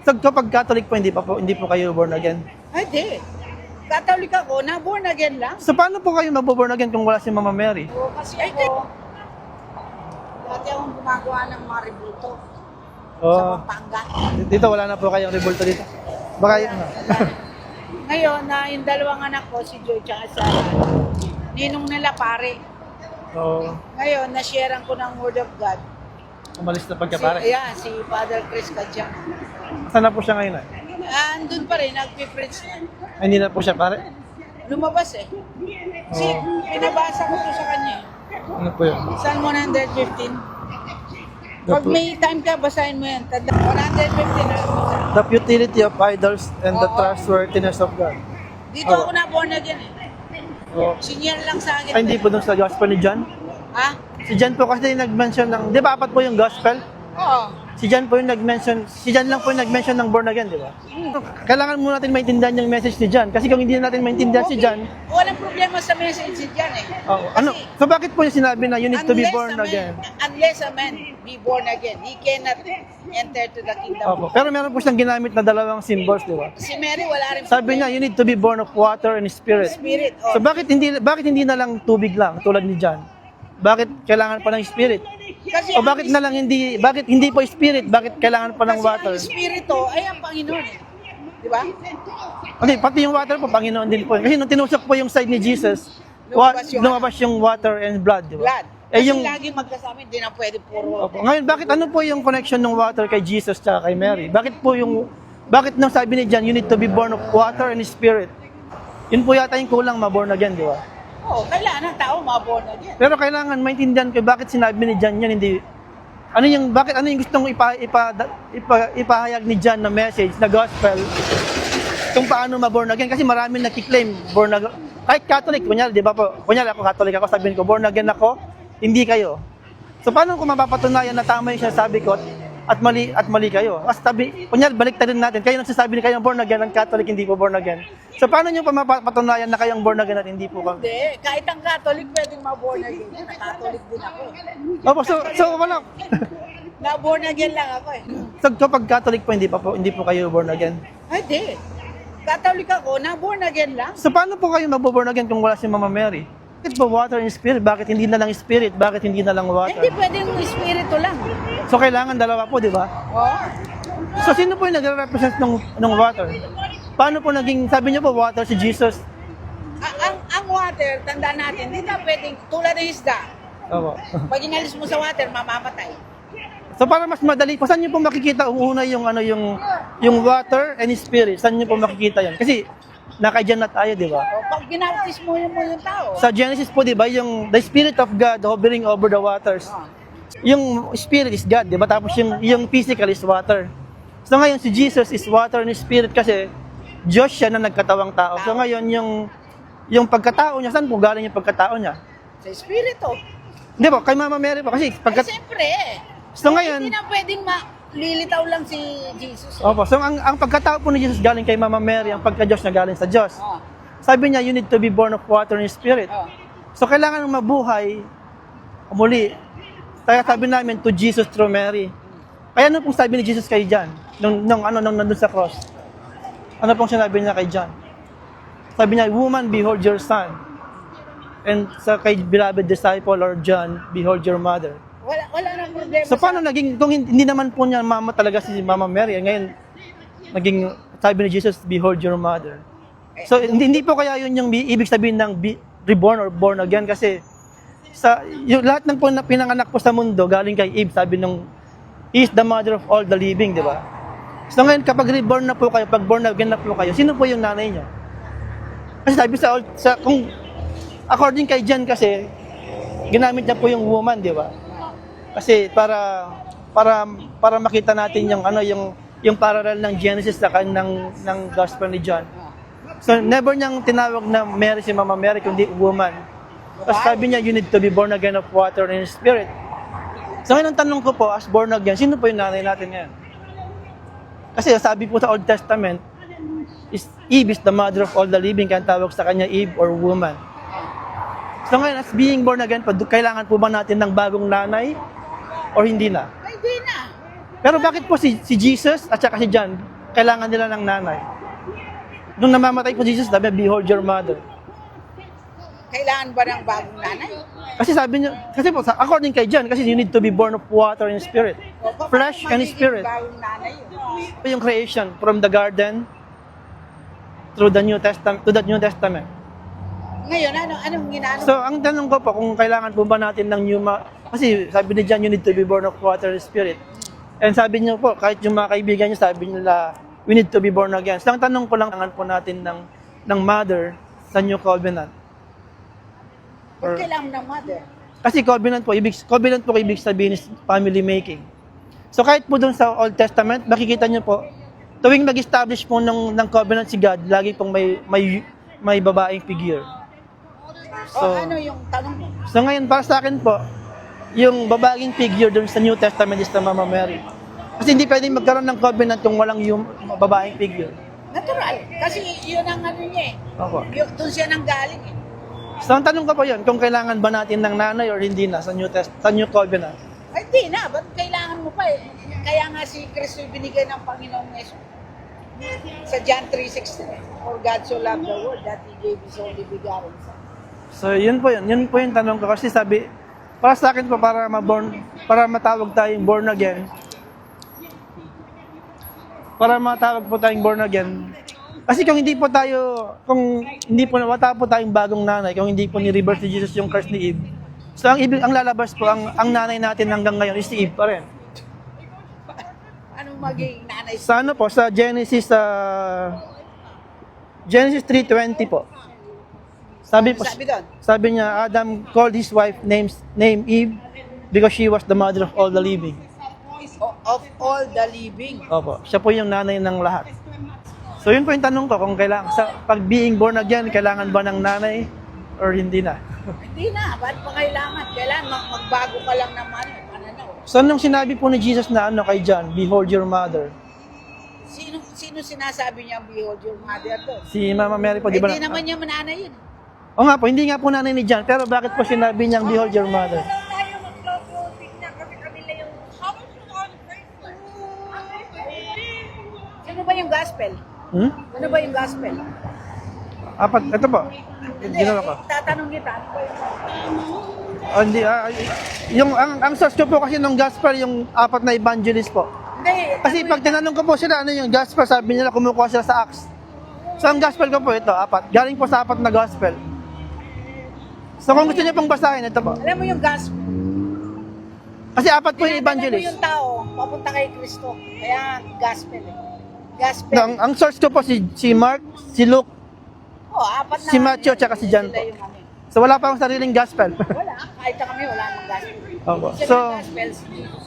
So kapag Catholic po, hindi po kayo born again. Ay, di. Catholic ako, na born again lang. So paano po kayo maboborn again kung wala si Mama Mary? O, kasi ako, dati akong gumagawa ng mga rebulto sa Oh, Pampanga. dito wala na po kayong revolta dito. Baka yun. Ngayon, na yung dalawang anak ko, si Joy at Sarah, ninong nila pare. So, Ngayon, nasharean ko ng Word of God. umalis na pagkapare. Si Father Chris Kadjang. Saan na po siya ngayon? Andun pa rin, nagpipreach na. Ay, hindi na po siya pare? Lumabas eh. Kasi pinabasa ko to sa kanya eh. Ano po yun? Psalm 115. Pag may time ka, basahin mo yan. 115 na. The futility of idols and the Oo. trustworthiness of God. Dito ako na born again eh. Oh. Sinyal lang sa akin. Ay, hindi po dun sa gospel ni John? Ha? Si John po kasi nag-mention ng, di ba apat po yung gospel? Oo. Si John po yung nag-mention, si John lang po yung nag-mention ng born again, di ba? Kailangan muna natin maintindihan yung message ni John. Kasi kung hindi natin maintindihan si John, Walang problema sa message dyan eh. ano, so bakit po yung sinabi na you need to be born again? Unless a man be born again, he cannot enter to the kingdom. Opo. Pero meron po siyang ginamit na dalawang symbols, di ba? Si Mary wala rin Sabi niya, you need to be born of water and spirit. spirit. So bakit hindi na lang tubig lang tulad ni John? Bakit kailangan pa ng spirit? Kasi O bakit hindi po spirit? Bakit kailangan pa ng water? Ang espiritu ay ang Panginoon eh. Di ba? Okay, pati yung water po, Panginoon din po. Kasi nung tinusok po yung side ni Jesus, lumabas yung water and blood, di ba? Blood. Eh Kasi yung, lagi magkasama, hindi na pwede puro. opo. Ngayon, bakit ano po yung connection ng water kay Jesus at kay Mary? Bakit nang sabi ni John, you need to be born of water and spirit? Yun po yata yung kulang ma-born again, di ba? Oo, kailangan ng tao maborn again. Pero kailangan maintindihan ko bakit sinabi ni John yan, hindi, ano yung gustong ipahayag ni John na message, na gospel, kung paano ma-born again. Kasi maraming nakiklaim, born again. Kahit Catholic, kunyari, di ba po, kunyari ako Catholic ako, sabihin ko, born again ako, hindi kayo. So paano ko mapapatunayan na tama yung sinasabi ko at mali kayo? Kasi kunyari, baliktarin natin, kayo nagsasabi na kayong born again, ang Catholic hindi po born again. So paano nyo mapapatunayan na kayong born again at hindi po kami? Hindi, kahit ang Catholic pwedeng maborn again. Catholic din ako. Opo, so wala. Na-born again lang ako eh. So kapag Catholic po, hindi po kayo born again. Ay, di. Catholic ako, na-born again lang. So paano po kayo maboborn again kung wala si Mama Mary? Bakit ba water and spirit? Bakit hindi na lang spirit? Bakit hindi na lang water? Hindi pwedeng espiritu lang. So kailangan dalawa po, di ba? Oo. So sino po yung nagre-represent ng water? Paano po naging, sabi niyo po water si Jesus? Ang water, tandaan natin, hindi na pwedeng, tulad ng isda. Opo. Pag inalis mo sa water, mamamatay. So para mas madali po, saan niyo po makikita una yung water and spirit? Saan niyo po makikita yan? Kasi naka-dyan na tayo, di ba? O, pag ginautis mo yung tao. Sa Genesis po, di ba, yung the spirit of God hovering over the waters. Yung spirit is God, di ba? Tapos yung physical is water. So ngayon si Jesus is water and spirit kasi Diyos siya na nagkatawang tao. So ngayon yung pagkatao niya, saan po galing yung pagkatao niya? Sa espiritu. Hindi po, kay Mama Mary po kasi Siyempre. So ngayon, Hindi na pwedeng lilitaw lang si Jesus. opo, so ang pagkatao po ni Jesus galing kay Mama Mary, ang pagka-Diyos niya galing sa Diyos. Oh. Sabi niya, you need to be born of water and spirit. Oh. So kailangan mabuhay muli. Kaya sabi namin to Jesus through Mary. Kaya ano pong sabi ni Jesus kay John nung nandun sa cross? Ano pong sinabi niya kay John? Sabi niya, woman, behold your son. And sa kay beloved disciple or John, behold your mother. Wala nang problema. So paano naging, kung hindi naman po niya mama talaga si Mama Mary, ngayon naging sabi ni Jesus, behold your mother. So hindi po kaya yun yung ibig sabihin ng reborn or born again kasi yung lahat ng pinanganak po sa mundo galing kay Eve, sabi nung is the mother of all the living, di ba? So ngayon kapag reborn na po kayo, pag born again na po kayo, sino po yung nanay niyo? Kasi sabi kung according kay John kasi ginamit niya po yung woman, di ba? Kasi para makita natin yung parallel ng Genesis sa ng Gospel ni John. So never niyang tinawag na Mary si Mama Mary kundi woman. Kasi sabi niya you need to be born again of water and spirit. So ngayon ang tanong ko po, as born again, sino po yung nanay natin ngayon? Kasi sabi po sa Old Testament, Eve is the mother of all the living, kaya tawag sa kanya Eve or woman. So ngayon, as being born again, kailangan po ba natin ng bagong nanay? Or hindi na? Ay, di na. Pero bakit po si Jesus at saka si John, kailangan nila ng nanay? Nung namamatay po si Jesus, sabi, behold your mother. Kailangan ba ng bagong nanay? Kasi sabi niya, kasi po, according kay John, kasi you need to be born of water and spirit. O, paano Flesh and magiging spirit. bagong nanay yun? Yung creation from the garden through the New Testament, to the New Testament. Ngayon, anong ginano? So, ang tanong ko po, kung kailangan po ba natin ng kasi sabi ni John, you need to be born of water and spirit. And sabi niyo po, kahit yung mga kaibigan niyo, sabi nila, we need to be born again. So, ang tanong ko lang, kailangan po natin ng mother sa New Covenant. Ba't kailangan ng mother? Kasi covenant po ibig sabihin is family making. So, kahit po dun sa Old Testament, makikita niyo po, tuwing mag-establish po ng covenant si God, lagi pong may babaeng figure. O ano yung tanong mo? So ngayon, para sa akin po, yung babaeng figure dun sa New Testament is na Mama Mary. Kasi hindi pwedeng magkaroon ng covenant kung walang yung babaeng figure. Natural. Kasi yun ang ano niya eh. Opo. Doon siya nang galing eh. So ang tanong ko po yun, kung kailangan ba natin ng nanay or hindi na sa New Covenant. Ay di na, ba't kailangan mo pa eh? Kaya nga si Kristo binigay ng Panginoong Yesu. Sa John 3:16, for God so loved the world that He gave His only begotten Son. So yun po yung tanong ko. Kasi sabi, para sa akin po, para matawag tayong born again, kasi kung wala po tayong bagong nanay, kung hindi po ni-reverse ni Jesus yung curse ni Eve, so ang lalabas po, ang nanay natin hanggang ngayon is si Eve pa rin. Anong magiging nanay? Sa ano po, sa Genesis 3:20 po. Sabi doon? Sabi niya, Adam called his wife name Eve because she was the mother of all the living. Of all the living. Opo, siya po yung nanay ng lahat. So yun po yung tanong ko, kung kailangan, sa pag being born again, kailangan ba ng nanay or hindi na? Hindi na, ba't pa kailangan? Kailangan magbago ka lang naman. Pananaw. So nung sinabi po ni Jesus na kay John, behold your mother. Sino sinasabi niya behold your mother doon? Si Mama Mary po, di ba? Hindi naman niya mananay yun. O nga po, hindi nga po nanay ni John, pero bakit po sinabi niyang behold your mother? Tayo mag-clothing na kasi kanila yung habang sunuan Ano ba yung gospel? Ano ba yung gospel? Apat, ito po. Ginawa ko. Tatanong kita, ano ba yung Hindi, ang source ko po kasi ng gospel, yung apat na evangelist po. Hindi. Kasi pag tinanong ko po sila, ano yung gospel, sabi nila kumukuha sila sa Acts. So ang gospel ko po ito, apat. Galing po sa apat na gospel. So kung gusto niyo pong basahin, ito po. Alam mo yung gospel? Kasi apat po yung Alam mo evangelist. yung tao, papunta kay Kristo. Kaya gospel eh. Gospel. Ang source ko po si Mark, si Luke, Apat na. si Matthew, tsaka si John po. Sila yung ano. So wala pa akong sariling gospel. Wala. Kahit na kami, wala namang gospel. Opo. Siya So, ng gospel, si Jesus.